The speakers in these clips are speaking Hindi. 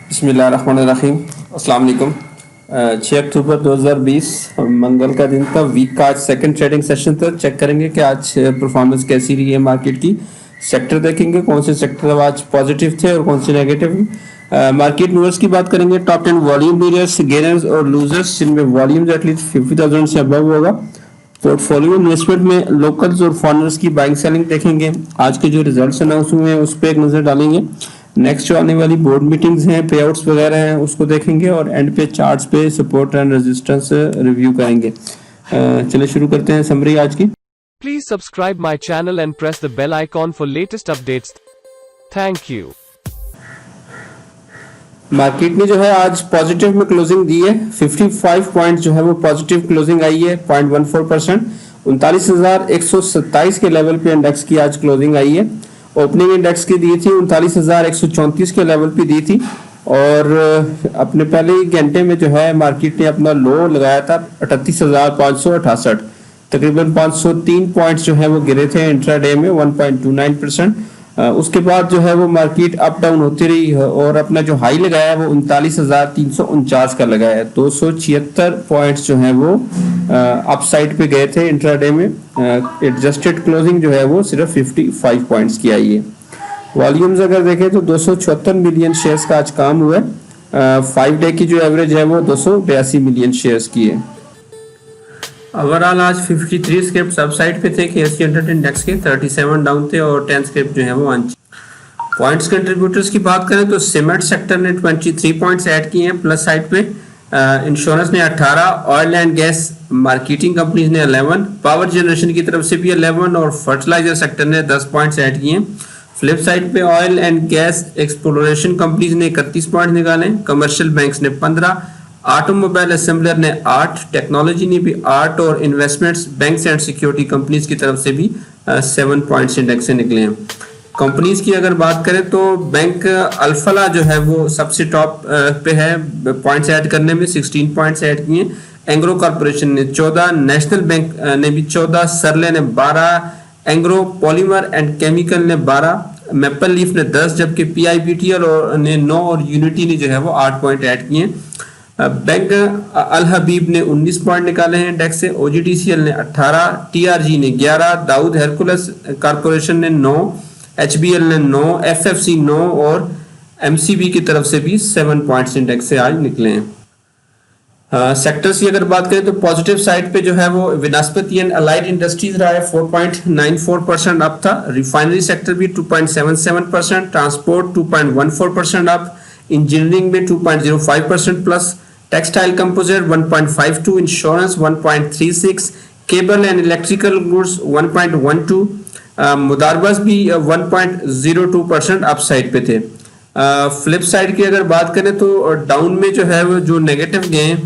बिस्मिल्लाहिर्रहमानिर्रहीम। अस्सलाम वालेकुम। 6 अक्टूबर 2020 मंगल का दिन था। वीक का आज सेकंड ट्रेडिंग सेशन था। चेक करेंगे कि आज परफॉर्मेंस कैसी रही है मार्केट की। सेक्टर देखेंगे कौन से सेक्टर आज पॉजिटिव थे और कौन से नेगेटिव। मार्केट मूवर्स की बात करेंगे। टॉप 10 वॉल्यूम लीडर्स, गेनर्स और लूजर्स जिनमें वॉल्यूम एटलीस्ट 50,000 से अबव होगा। पोर्टफोलियो इन्वेस्टमेंट में लोकल्स और फॉरेनर्स की बाइंग सेलिंग देखेंगे। आज के जो रिजल्ट्स अनाउंस हुए हैं उस पर एक नजर डालेंगे। नेक्स्ट जो आने वाली बोर्ड मीटिंग्स हैं, पे आउट्स वगैरह हैं, उसको देखेंगे और एंड पे चार्ट्स पे सपोर्ट एंड रेजिस्टेंस रिव्यू करेंगे। चलिए शुरू करते हैं समरी आज की। Please subscribe my channel and press the bell icon for latest updates. Thank you. Market ने जो है आज पॉजिटिव में क्लोजिंग दी है। 55 पॉइंट जो है वो पॉजिटिव क्लोजिंग आई है, 0.14%। 39,127 के लेवल पे इंडेक्स की आज क्लोजिंग आई है। ओपनिंग इंडेक्स की दी थी 39,134 के लेवल पे दी थी और अपने पहले ही घंटे में जो है मार्केट ने अपना लो लगाया था 38,568। तकरीबन 503 पॉइंट्स जो है वो गिरे थे इंट्राडे में, 1.29%। उसके बाद जो है वो मार्केट अप डाउन होती रही और अपना जो हाई लगाया है वो 39,349 का लगाया है। 276 पॉइंट्स जो है वो अपसाइड पे गए थे इंट्राडे में। एडजस्टेड क्लोजिंग जो है वो सिर्फ 55 पॉइंट्स की आई है। वॉल्यूम्स अगर देखें तो 274 मिलियन शेयर्स का आज काम हुआ है। 5 डे की जो एवरेज है वो 282 मिलियन शेयर्स की है। ओवरऑल आज 53 स्क्रिप्ट अपसाइड पे थे KSE 100 इंडेक्स के, 37 डाउन थे और 10 स्क्रिप्ट जो है वो अनचेंज। पॉइंट्स कंट्रीब्यूटर्स की बात करें तो सीमेंट सेक्टर ने 23 पॉइंट्स ऐड किए हैं प्लस साइड पे। इंश्योरेंस ने 18, oil and gas marketing companies ने 11, पावर जनरेशन की तरफ से भी 11 और फर्टिलाइजर सेक्टर ने 10 पॉइंट्स ऐड किए। फ्लिप साइड पे oil and gas exploration companies ने 31 पॉइंट निकाले, कमर्शियल बैंक्स ने 15, ऑटोमोबाइल असेंबलर ने 8, टेक्नोलॉजी ने भी 8 और investments banks and security companies की तरफ से भी 7 पॉइंट्स इंडेक्स से निकले हैं। कंपनीज की अगर बात करें तो बैंक अल्फला जो है वो सबसे टॉप पे है पॉइंट्स ऐड करने में, 16 पॉइंट्स ऐड किए। एंग्रो कॉर्पोरेशन ने 14, नेशनल बैंक ने भी 14, सरले ने 12, एंग्रो पॉलीमर एंड केमिकल ने 12, मैपल लीफ ने 10, जबकि PIBTL ने 9 और यूनिटी ने जो है वो 8 पॉइंट ऐड किए। बैंक अल हबीब ने 19 पॉइंट निकाले हैं इंडेक्स से, OGTCL ने 18, TRG ने 11, दाऊद हेरकुलस कॉर्पोरेशन ने 9, HBL ने 9, FFC 9 और MCB की तरफ से भी 7 पॉइंट्स इंडेक्स से आज निकले हैं। सेक्टर्स की अगर बात करें तो पॉजिटिव साइड पे जो है वो विनास्पति एंड अलाइड इंडस्ट्रीज रहा है, 4.94% अप था। रिफाइनरी सेक्टर भी 2.77%, ट्रांसपोर्ट 2.14% अप, इंजीनियरिंग में 2.05% plus, textile composite 1.52, insurance 1.36, cable and electrical goods 1.12, मुदारबस भी 1.02% अपसाइड पे थे। फ्लिप साइड की अगर बात करें तो डाउन में जो है वो जो नेगेटिव गए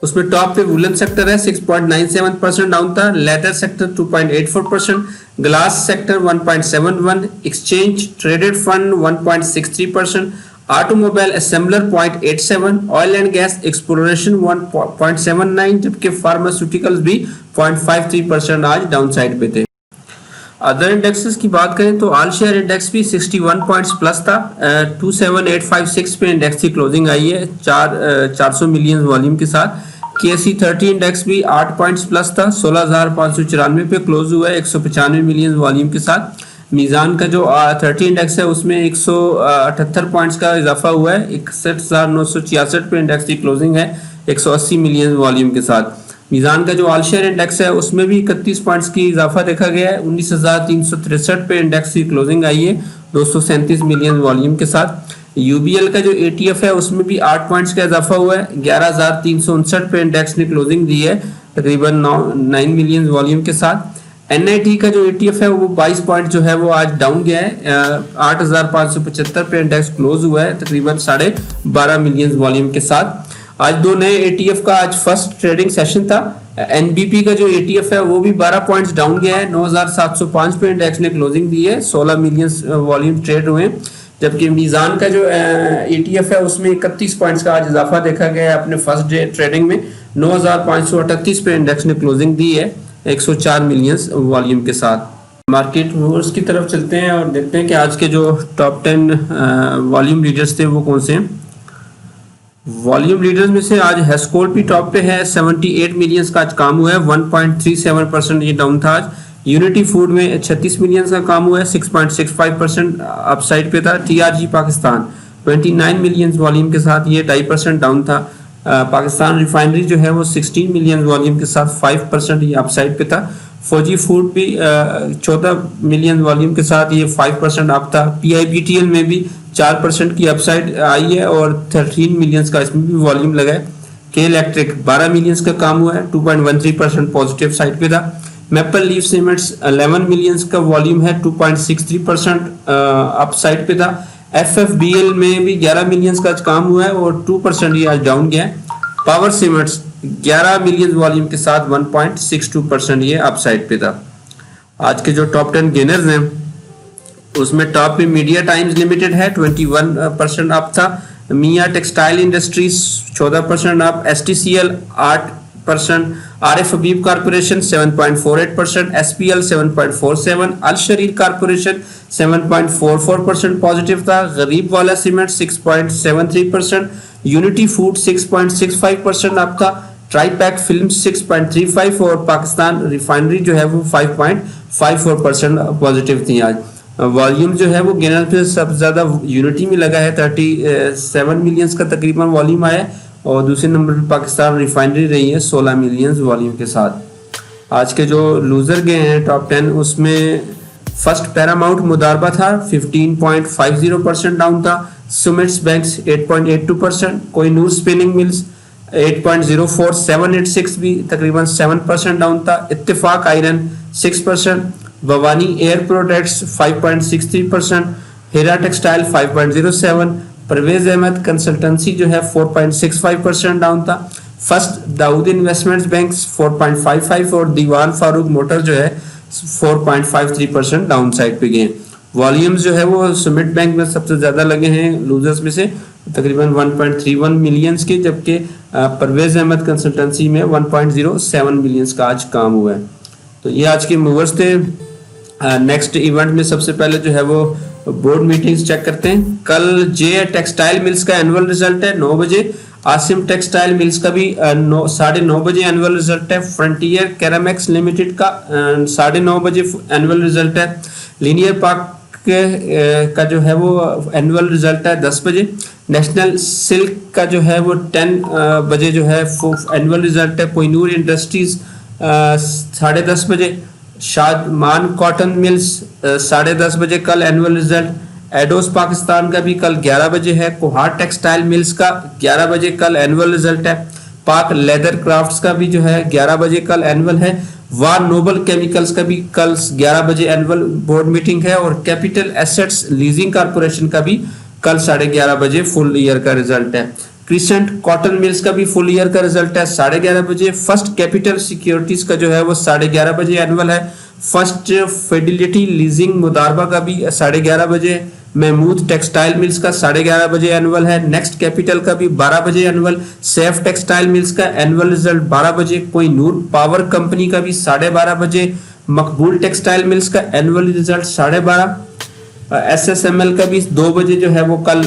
उसमें टॉप पे वुलन सेक्टर है 6.97% डाउन था, leather sector 2.84%, glass sector 1.71, exchange traded fund 1.63%, automobile assembler 0.87, oil and gas exploration 1.79, जबकि फार्मास्यूटिकल्स भी 0.53% आज डाउन साइड पे थे। अदर इंडेक्सेस की बात करें तो ऑल शेयर इंडेक्स भी 61 पॉइंट्स प्लस था, 27856 पे इंडेक्स की क्लोजिंग आई है 400 मिलियन वॉल्यूम के साथ। KSE 30 इंडेक्स भी 8 पॉइंट्स प्लस था, 16,594 पे क्लोज हुआ है 195 मिलियन वॉल्यूम के साथ। मीज़ान का जो 30 इंडेक्स है उसमें 178 पॉइंट्स का इजाफा हुआ है, 61,966 पे इंडेक्स की क्लोजिंग है 180 मिलियन वॉल्यूम के साथ। मीज़ान का जो ऑल शेयर इंडेक्स है उसमें भी 31 पॉइंट्स की इजाफा देखा गया है, 19,363 पे इंडेक्स की क्लोजिंग आई है 237 मिलियन वॉल्यूम के साथ। UBL का जो ETF है उसमें भी 8 पॉइंट्स का इजाफा हुआ है, 11,359 पे इंडेक्स ने क्लोजिंग दी है तकरीबन 9 मिलियन वॉल्यूम के साथ। NIT का जो ETF है वो 22 पॉइंट जो है वो आज डाउन गया है, 8,575 पे इंडेक्स क्लोज हुआ है तकरीबन 12.5 मिलियन वॉल्यूम के साथ। आज दो नए ETF का आज फर्स्ट ट्रेडिंग सेशन था। NBP का जो ETF है वो भी 12 पॉइंट्स डाउन गया है, 9,705 पे इंडेक्स ने क्लोजिंग दी है, 16 मिलियन वॉल्यूम ट्रेड हुए, जबकि मीज़ान का जो ETF है उसमें 31 पॉइंट्स का आज इजाफा देखा गया है अपने फर्स्ट डे ट्रेडिंग में, 9,538 पे इंडेक्स ने क्लोजिंग दी है, 104 मिलियन वॉल्यूम के साथ। मार्केट मूवर्स की तरफ चलते हैं और देखते हैं कि आज के जो टॉप 10 वॉल्यूम लीडर्स थे वो कौन से हैं। वॉल्यूम लीडर्स में से आज हेस्कोल भी टॉप पे है, 78 मिलियन का आज काम हुआ है, 1.37% ये डाउन था आज। यूनिटी फूड में 36 मिलियन का काम हुआ है, 6.65% अपसाइड पे था। टीआरजी पाकिस्तान 29 मिलियन वॉल्यूम के साथ ये 2.5% डाउन था। पाकिस्तान रिफाइनरी जो है वो 16 मिलियन वॉल्यूम के साथ 5% ये अपसाइड पे था। फौजी फूड भी 14 मिलियन वॉल्यूम के साथ ये 5% अप था। पीआईबीटीएल में भी 4% की अपसाइड आई है और 13 मिलियन का इसमें भी वॉल्यूम लगा है। के इलेक्ट्रिक 12 मिलियन का काम हुआ है, 2.13% पॉजिटिव साइड पे था। मैपल लीफ सीमेंट्स 11 मिलियन का वॉल्यूम है, 2.63% अप साइड पे था। एफएफबीएल में भी 11 मिलियन का आज काम हुआ है और 2% ये आज डाउन गया है। पावर सीमेंट्स 11 मिलियन वॉल्यूम के साथ 1.62% ये अपसाइड पे था। आज के जो टॉप 10 गेनर्स हैं उसमें टॉप पे मीडिया टाइम्स लिमिटेड है, 21% अप था। मिया टेक्सटाइल इंडस्ट्रीज 14% अप। एसटीसीएल 8%। आरिफ हबीब कॉर्पोरेशन 7.48%। एसपीएल 7.47%। अल शरीर कॉर्पोरेशन 7.44% पॉजिटिव था। गरीब वाला सीमेंट 6.73%। यूनिटी फूड 6.65% अप था। ट्राईपैक फिल्म 6.35% और पाकिस्तान रिफाइनरी जो है वो 5.54% पॉजिटिव थी आज। वॉल्यूम जो है वो गेनर पे सबसे ज्यादा यूनिटी में लगा है, 37 मिलियन का तकरीबन वॉल्यूम आया है और दूसरे नंबर पे पाकिस्तान रिफाइनरी रही है 16 मिलियन वॉल्यूम के साथ। आज के जो लूजर गए हैं टॉप 10 उसमें फर्स्ट पैरामाउंट मुदारबा था, 15.50% डाउन था। सुमिट्स बैंक्स 8.82%। Kohinoor spinning mills 8.04%। 786 भी तकरीबन 7% डाउन था। इत्तेफाक आयरन 6%। Bhavani air products 5.63%। हीरा टेक्सटाइल 5.07%। परवेज अहमद कंसल्टेंसी जो है 4.65% डाउन था। फर्स्ट दाऊद इन्वेस्टमेंट्स बैंक्स 4.55% और दीवान फारूक मोटर जो है 4.53% डाउन साइड पे गए। वॉल्यूम्स जो है वो सीमेंट बैंक में सबसे ज्यादा लगे हैं लूजर्स में से, तकरीबन 1.31 मिलियन के, जबकि परवेज अहमद कंसल्टेंसी में 1.07 मिलियन का आज काम हुआ है। तो ये आज के मूवर्स थे। नेक्स्ट इवेंट में सबसे पहले जो है वो बोर्ड मीटिंग्स चेक करते हैं। कल जे टेक्सटाइल मिल्स का एनुअल रिजल्ट है 9 बजे। आसिम टेक्सटाइल मिल्स का भी 9:30 बजे एनुअल रिजल्ट है। फ्रंटियर कैरामेक्स लिमिटेड का 9:30 बजे एनुअल रिजल्ट है। लीनियर पार्क का जो है वो एनुअल रिजल्ट है 10 बजे। नेशनल सिल्क का जो है वो 10 बजे जो है एनुअल रिजल्ट है। कोहिनूर इंडस्ट्रीज 10:30 बजे। शादमान कॉटन मिल्स 10:30 बजे कल एनुअल रिजल्ट। एडोस पाकिस्तान का भी कल 11 बजे है। कोहार टेक्सटाइल मिल्स का 11 बजे कल एनुअल रिजल्ट है। पाक लेदर क्राफ्ट्स का भी जो है 11 बजे कल एनुअल है। वार नोबल केमिकल्स का भी कल 11 बजे एनुअल बोर्ड मीटिंग है और कैपिटल एसेट्स लीजिंग कॉर्पोरेशन का भी कल 11:30 बजे फुल ईयर का रिजल्ट है। क्रिसेंट कॉटन मिल्स का भी फुल ईयर का रिजल्ट है 11:30 बजे। फर्स्ट कैपिटल सिक्योरिटीज का जो है वो 11:30 बजे एनुअल है। फर्स्ट फिडेलिटी लीजिंग मुदारबा का भी 11:30 बजे। महमूद टेक्सटाइल मिल्स का 11:30 बजे एनुअल है। नेक्स्ट कैपिटल का भी 12 बजे एनुअल। सेफ टेक्सटाइल मिल्स का एनुअल रिजल्ट 12 बजे। कोहिनूर पावर कंपनी का भी 12:30 बजे। मकबूल टेक्सटाइल मिल्स का एनुअल रिजल्ट 12:30। एसएसएमएल का भी 2 बजे जो है वो कल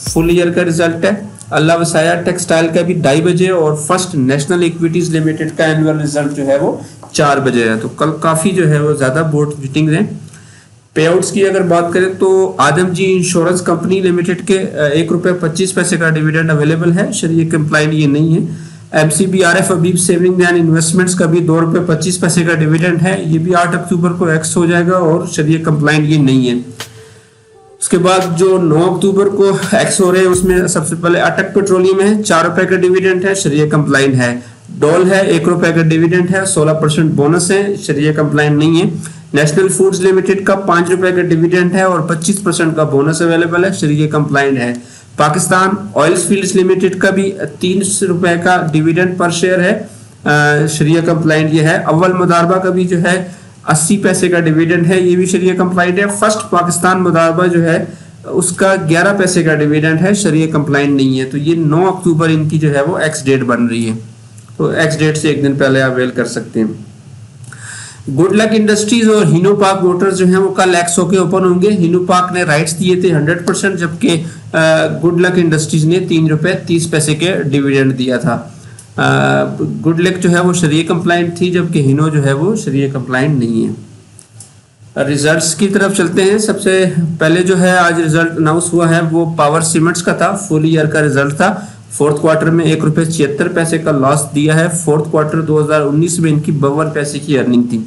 फुल ईयर का रिजल्ट है। अल्लाह वसाया टेक्सटाइल का भी 2:30 बजे और फर्स्ट नेशनल इक्विटीज लिमिटेड का एनुअल रिजल्ट जो है वो 4 बजे है। तो कल काफी जो है वो ज्यादा बोर्ड मीटिंग्स हैं। पे आउट्स की अगर बात करें तो आदमजी इंश्योरेंस कंपनी लिमिटेड के ₹1.25 का डिविडेंड अवेलेबल है, शरीय कंप्लाइंट ये नहीं है। MCB Arif Habib saving and investments का भी ₹2.25 का डिविडेंड है, ये भी 8 अक्टूबर को एक्स हो जाएगा और शरीय कंप्लाइंट ये नहीं है। उसके बाद जो 9 अक्टूबर को एक्स हो रहे हैं उसमें सबसे पहले अटक पेट्रोलियम है, ₹4 का डिविडेंड है, शरीय कंप्लाइंट है। डोल है, ₹1 का डिविडेंड है, 16% बोनस है, शरीय कंप्लाइंट नहीं है। नेशनल फूड्स लिमिटेड का ₹5 का डिविडेंड है और 25% का बोनस अवेलेबल है, शरीय कंप्लाइंट है। पाकिस्तान ऑयल्स फील्ड्स लिमिटेड का भी ₹3 का डिविडेंड पर शेयर है, शरीय कंप्लाइंट ये है। अव्वल मुदारबा का भी जो है 80 पैसे का डिविडेंड है, ये भी शरीय कंप्लाइंट है। फर्स्ट पाकिस्तान मुदारबा जो है उसका 11 पैसे का डिविडेंड है, शरीय कंप्लाइंट नहीं है। तो ये 9 अक्टूबर इनकी जो है वो एक्स डेट बन रही है, तो एक्स डेट से एक दिन पहले आप अवेल कर सकते हैं। गुड लक इंडस्ट्रीज और हिनो पार्क मोटर्स जो हैं वो कल एक्सो के ओपन होंगे। हिनो पार्क ने राइट्स दिए थे 100%, जबकि गुड लक इंडस्ट्रीज ने ₹3.30 के डिविडेंड दिया था। गुड लक जो है वो शरीय कंप्लाइंट थी, जबकि हिनो जो है वो शरीय कंप्लाइंट नहीं है। रिजल्ट्स की तरफ चलते हैं। सबसे पहले जो है आज रिजल्ट अनाउंस हुआ है वो पावर सीमेंट्स का था। फुल ईयर का रिजल्ट था। फोर्थ क्वार्टर में ₹1.76 का लॉस दिया है। फोर्थ क्वार्टर 2019 में इनकी 52 पैसे की अर्निंग थी।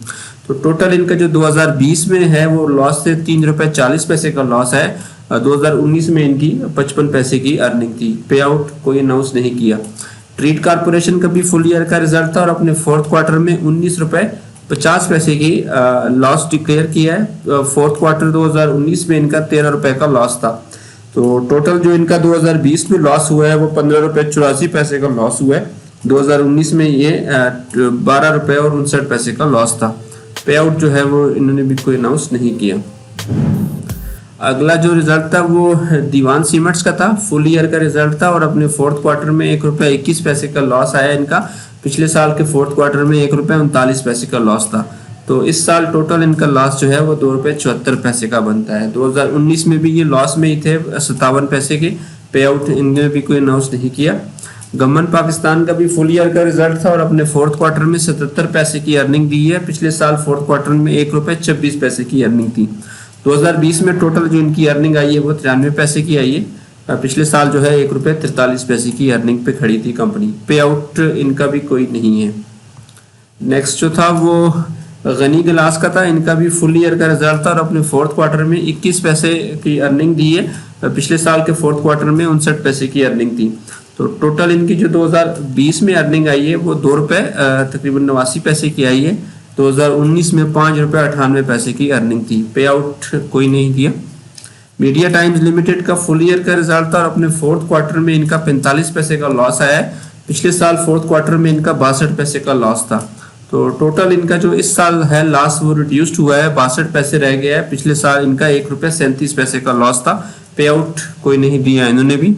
तो टोटल इनका जो 2020 में है वो लॉस से ₹3.40 का लॉस है। 2019 में इनकी 55 पैसे की अर्निंग थी। पे आउट कोई अनाउंस नहीं किया। ट्रीट कारपोरेशन का भी फुल ईयर का रिजल्ट था और अपने फोर्थ क्वार्टर में ₹19.50 की लॉस डिक्लेयर किया है। फोर्थ क्वार्टर 2019 में इनका ₹13 का लॉस था। तो टोटल जो इनका 2020 में लॉस हुआ है वो ₹15.84 का लॉस हुआ है। 2019 में ये ₹12.59 का लॉस था। पे आउट जो है वो इन्होंने भी कोई अनाउंस नहीं किया। अगला जो रिजल्ट था वो दीवान सीमेंट्स का था। फुल ईयर का रिजल्ट था और अपने फोर्थ क्वार्टर में ₹1.21 का लॉस आया इनका। पिछले साल के फोर्थ क्वार्टर में ₹1.39 का लॉस था। तो इस साल टोटल इनका लॉस जो है वो ₹2.74 का बनता है। 2019 में भी ये लॉस में ही थे 57 पैसे के। पे आउट इनने भी कोई अनाउंस नहीं किया। गमन पाकिस्तान का भी फुल ईयर का रिजल्ट था और अपने फोर्थ क्वार्टर में 77 पैसे की अर्निंग दी है। पिछले साल फोर्थ क्वार्टर में ₹1.26 की अर्निंग थी। 2020 में टोटल जो इनकी अर्निंग आई है वो 93 पैसे की आई है। पिछले साल जो है ₹1.43 की अर्निंग पे खड़ी थी कंपनी। पे आउट इनका भी कोई नहीं है। नेक्स्ट जो था वो गनी गिलास का था। इनका भी फुल ईयर का रिजल्ट था और अपने फोर्थ क्वार्टर में 21 पैसे की अर्निंग दी है। पिछले साल के फोर्थ क्वार्टर में 59 पैसे की अर्निंग थी। तो टोटल इनकी जो 2020 में अर्निंग आई है वो ₹2 तकरीबन 89 पैसे की आई है। 2019 में ₹5.98 की अर्निंग थी। पे आउट कोई नहीं दिया। मीडिया टाइम्स लिमिटेड का फुल ईयर का रिजल्ट था और अपने फोर्थ क्वार्टर में इनका 45 पैसे का लॉस आया है। पिछले साल फोर्थ क्वार्टर में इनका 62 पैसे का लॉस था। तो टोटल इनका जो इस साल है लॉस वो रिड्यूस्ड हुआ है, 62 पैसे रह गया है। पिछले साल इनका ₹1.37 का लॉस था। पे आउट कोई नहीं दिया इन्होंने भी।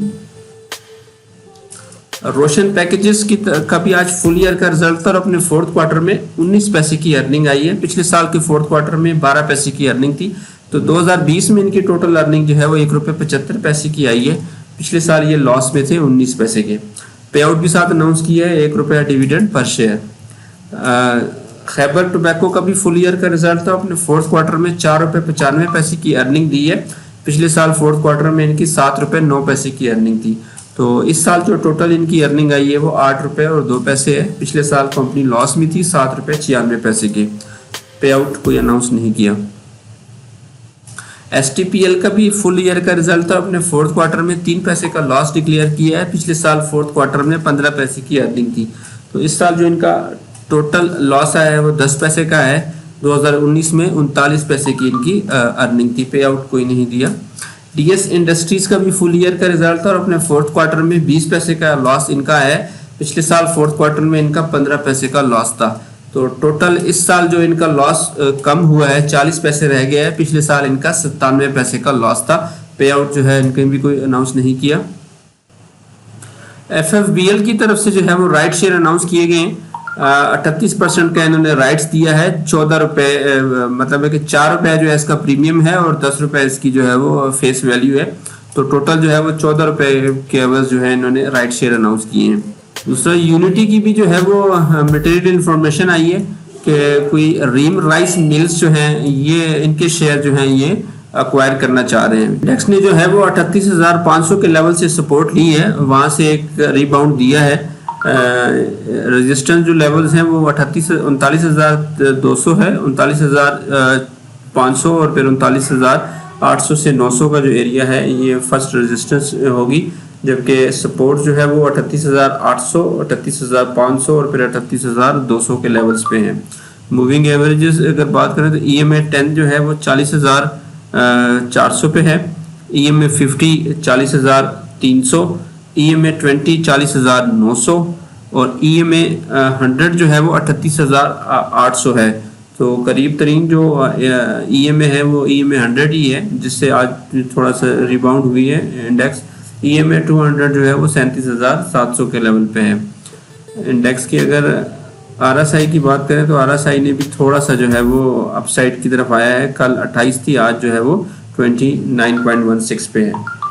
रोशन पैकेजेस का भी आज फुल ईयर का रिजल्ट था और अपने फोर्थ क्वार्टर में 19 पैसे की अर्निंग आई है। पिछले साल के फोर्थ क्वार्टर में 12 पैसे की अर्निंग थी। तो 2020 में इनकी टोटल अर्निंग जो है वो ₹1.75 की आई है। पिछले साल ये लॉस में थे 19 पैसे के। पे आउट भी साथ अनाउंस किया है, ₹1 dividend per share. Khyber tobacco का भी फुल ईयर का रिजल्ट था। अपने फोर्थ क्वार्टर में ₹4.95 की अर्निंग दी है। पिछले साल फोर्थ क्वार्टर में इनकी ₹7.09 की अर्निंग थी। तो इस साल जो टोटल इनकी अर्निंग आई है वो ₹8.02 है। पिछले साल कंपनी लॉस में थी ₹7.96 के। पे आउट कोई अनाउंस नहीं किया। STPL का भी फुल ईयर का रिजल्ट था। अपने फोर्थ क्वार्टर में 3 पैसे का लॉस डिक्लेयर किया है। पिछले साल फोर्थ क्वार्टर में 15 पैसे की अर्निंग थी। तो इस साल जो इनका टोटल लॉस आया है वो 10 पैसे का है। 2019 में 39 पैसे की इनकी अर्निंग थी। पे आउट कोई नहीं दिया। DS इंडस्ट्रीज का भी फुल ईयर का रिजल्ट था और अपने फोर्थ क्वार्टर में 20 पैसे का लॉस इनका है। पिछले साल फोर्थ क्वार्टर में इनका 15 पैसे का लॉस था। तो टोटल इस साल जो इनका लॉस कम हुआ है, 40 पैसे रह गया है। पिछले साल इनका 97 पैसे का लॉस था। पे आउट जो है इनके भी कोई अनाउंस नहीं किया। FFBL की तरफ से जो है वो राइट शेयर अनाउंस किए गए हैं। 38% का इन्होंने राइट्स दिया है। ₹14 मतलब है कि ₹4 जो है इसका प्रीमियम है और ₹10 इसकी जो है वो फेस वैल्यू है। तो टोटल जो है वो ₹14 के एवज जो है इन्होंने राइट शेयर अनाउंस किए हैं। दूसरा यूनिटी की भी जो है वो मटेरियल इन्फॉर्मेशन आई है कि कोई रीम राइस मिल्स जो हैं ये इनके शेयर जो हैं ये अक्वायर करना चाह रहे हैं। इंडेक्स ने जो है वो 38,500 के लेवल से सपोर्ट ली है, वहां से एक रिबाउंड दिया है। रेजिस्टेंस जो लेवल्स हैं वो 39,200 है, 39,500 और फिर 39,800 से 900 का जो एरिया है ये फर्स्ट रेजिस्टेंस होगी। जबकि सपोर्ट जो है वो 38,800, 38,500 और फिर 38,200 के लेवल्स पे हैं। मूविंग एवरेजेस अगर बात करें तो EMA 10 जो है वो 40,400 पे है, EMA 50 40,300, EMA 20 40,900 और EMA 100 जो है वो 38,800 है। तो करीब तरीन जो EMA है वो EMA 100 ही है, जिससे आज थोड़ा सा रिबाउंड हुई है इंडेक्स। EMA 200 जो है वो 37,700 के लेवल पे है। इंडेक्स की अगर RSI की बात करें तो RSI ने भी थोड़ा सा जो है वो अपसाइड की तरफ आया है। कल 28 थी, आज जो है वो 29.16 पे है।